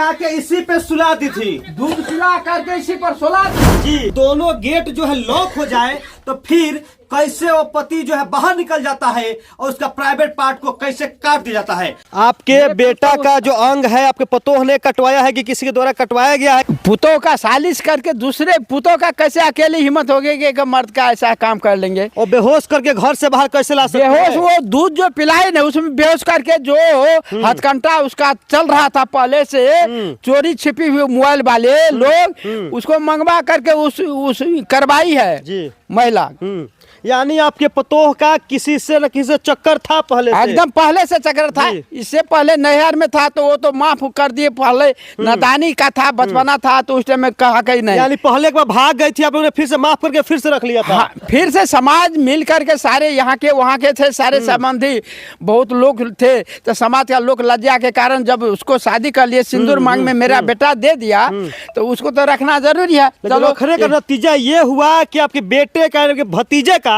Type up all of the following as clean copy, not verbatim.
पिला के इसी पे सुला दी थी, दूध पिला करके इसी पर सुला दी। जी। दोनों गेट जो है लॉक हो जाए तो फिर कैसे वो पति जो है बाहर निकल जाता है और उसका प्राइवेट पार्ट को कैसे काट दिया जाता है। आपके बेटा का जो अंग है आपके पतोह ने कटवाया है कि किसी के द्वारा कटवाया गया है? पुतों का सालिश करके दूसरे पुतों का कैसे अकेले हिम्मत होगी कि एक मर्द का ऐसा काम कर लेंगे। और बेहोश करके घर से बाहर कैसे ला सकते हैं? बेहोश वो दूध जो पिलाए ना उसमें बेहोश करके जो हथकंडा उसका चल रहा था पहले से, चोरी छिपी हुई मोबाइल वाले लोग उसको मंगवा करके उस करवाई है जी महिला। यानी आपके पतोह का किसी से न किसी से चक्कर था पहले से? एकदम पहले से चक्कर था। इससे पहले नैहर में था तो वो तो माफ कर दिए, पहले नादानी का था, बचपना था तो उस टाइम में कहा कहीं नहीं। यानी पहले एक बार भाग गई थी, आप लोगों ने फिर से माफ करके फिर से रख लिया था? हाँ, फिर से समाज मिल करके सारे यहाँ के वहाँ के थे, सारे संबंधी बहुत लोग थे, तो समाज का लोग लज्जा के कारण जब उसको शादी कर लिए, सिंदूर मांग में मेरा बेटा दे दिया तो उसको तो रखना जरूरी है। चलो रखने का नतीजा ये हुआ कि आपके बेटे का भतीजे का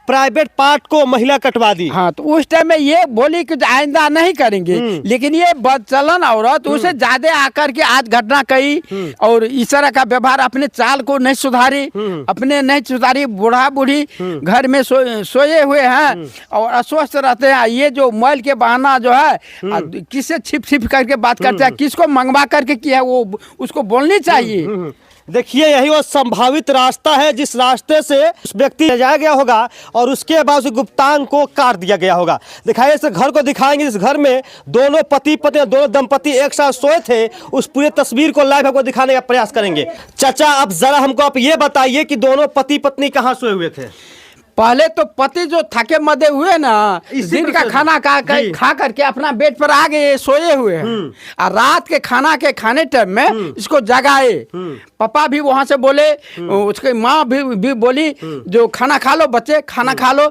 प्राइवेट पार्ट को महिला कटवा दी। हाँ, तो उस टाइम में ये बोली कि आइंदा नहीं करेंगे, लेकिन ये बदचलन औरत उसे ज्यादा आकर के आज घटना कही और इस तरह का व्यवहार, अपने चाल को नहीं सुधारी, अपने नहीं सुधारी, बूढ़ा बूढ़ी घर में सोए हुए हैं और अस्वस्थ रहते हैं। ये जो मोबाइल के बहाना जो है किससे छिप छिप करके बात करते हैं, किसको मंगवा करके किया वो उसको बोलनी चाहिए। देखिए यही वो संभावित रास्ता है जिस रास्ते से उस व्यक्ति ले जाया गया होगा और उसके बाद उस गुप्तांग को काट दिया गया होगा। दिखाइए इस घर को दिखाएंगे, इस घर में दोनों पति पत्नी, दोनों दंपति एक साथ सोए थे। उस पूरी तस्वीर को लाइव आपको दिखाने का प्रयास करेंगे। चाचा अब जरा हमको आप ये बताइए कि दोनों पति पत्नी कहाँ सोए हुए थे? पहले तो पति जो थके मदे हुए ना, दिन का खाना खा करके अपना बेड पर आ गए, सोए हुए हैं। और रात के खाना के खाने टाइम में इसको जगाए। पापा भी वहां से बोले, उसके माँ भी बोली जो खाना खा लो बच्चे, खाना खा लो।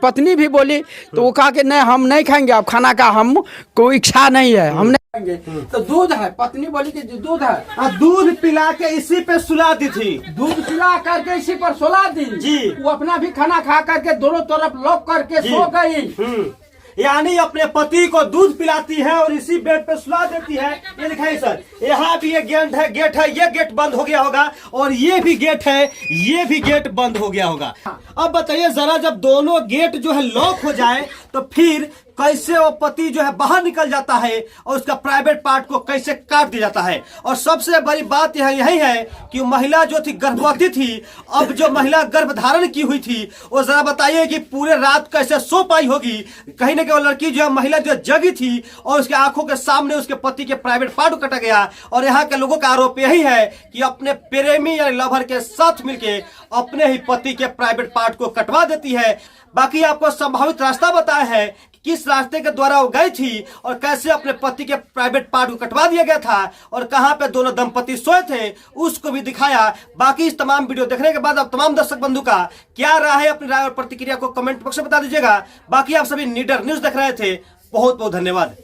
पत्नी भी बोली तो वो कहा कि नहीं हम नहीं खाएंगे, अब खाना का हम कोई इच्छा नहीं है, हम नहीं खाएंगे। तो दूध है, पत्नी बोली कि दूध है, दूध पिला के इसी पे सुला दी थी, दूध पिला करके इसी पर सुला दी जी। वो अपना भी खाना खा करके दोनों तरफ लॉक करके सो गई। यानी अपने पति को दूध पिलाती है और इसी बेड पे सुला देती है। ये दिखाइए सर, यहाँ भी ये गेट है, ये गेट बंद हो गया होगा और ये भी गेट है, ये भी गेट बंद हो गया होगा। अब बताइए जरा, जब दोनों गेट जो है लॉक हो जाए तो फिर कैसे वो पति जो है बाहर निकल जाता है और उसका प्राइवेट पार्ट को कैसे काट दिया जाता है। और सबसे बड़ी बात यही है कि महिला जो थी गर्भवती थी, अब जो महिला गर्भ धारण की हुई थी वो जरा बताइए कि पूरे रात कैसे सो पाई होगी। कहीं ना कहीं वो लड़की जो है, महिला जो जगी थी और उसके आंखों के सामने उसके पति के प्राइवेट पार्ट कटा गया। और यहाँ के लोगों का आरोप यही है कि अपने प्रेमी या लवर के साथ मिलके अपने ही पति के प्राइवेट पार्ट को कटवा देती है। बाकी आपको संभावित रास्ता बताया है किस रास्ते के द्वारा वो गई थी और कैसे अपने पति के प्राइवेट पार्ट को कटवा दिया गया था और कहां पे दोनों दंपति सोए थे उसको भी दिखाया। बाकी इस तमाम वीडियो देखने के बाद आप तमाम दर्शक बंधु का क्या राय है, अपनी राय और प्रतिक्रिया को कमेंट बॉक्स में बता दीजिएगा। बाकी आप सभी नीडर न्यूज देख रहे थे, बहुत बहुत धन्यवाद।